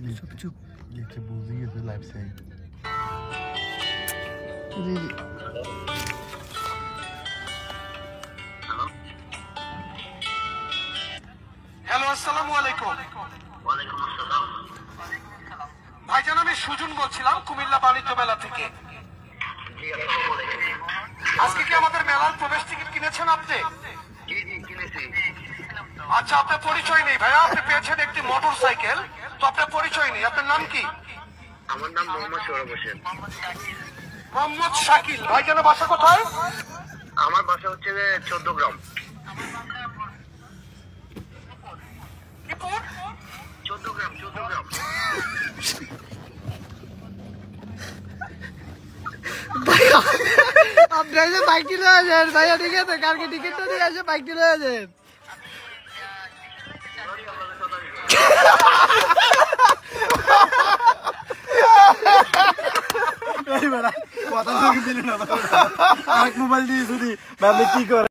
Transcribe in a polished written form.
चुप चुप ये क्या बोल रही है लाइव से হ্যালো আসসালামু আলাইকুম। ওয়ালাইকুম আসসালাম। ভাইজান আমি সুজন বলছিলাম কুমিল্লা বাণিজ্য মেলা থেকে। জি আসসালামু আলাইকুম। আজকে কি আমাদের মেলার প্রবেশ টিকিট কিনেছেন আপনি? জি জি কিনেছি। আচ্ছা আপনার পরিচয় নেই ভাইয়া, আপনি পেয়েছেন একটি মোটর সাইকেল, তো আপনার পরিচয় নেই, আপনার নাম কি? আমার নাম মোহাম্মদ সৌরভ হোসেন। মোহাম্মদ শাকিল। ভাইজানের বাসা কোথায়? আমার বাসা হচ্ছে 14 গ্রাম। 14 গ্রাম। भैया आप ड्राइवर बाइक की ले जाए भैया, ठीक है तो कार की टिकट तो नहीं ऐसे बाइक की ले जाए नहीं बड़ा पता नहीं दिल ना एक मोबाइल दी सुधी मैं की कर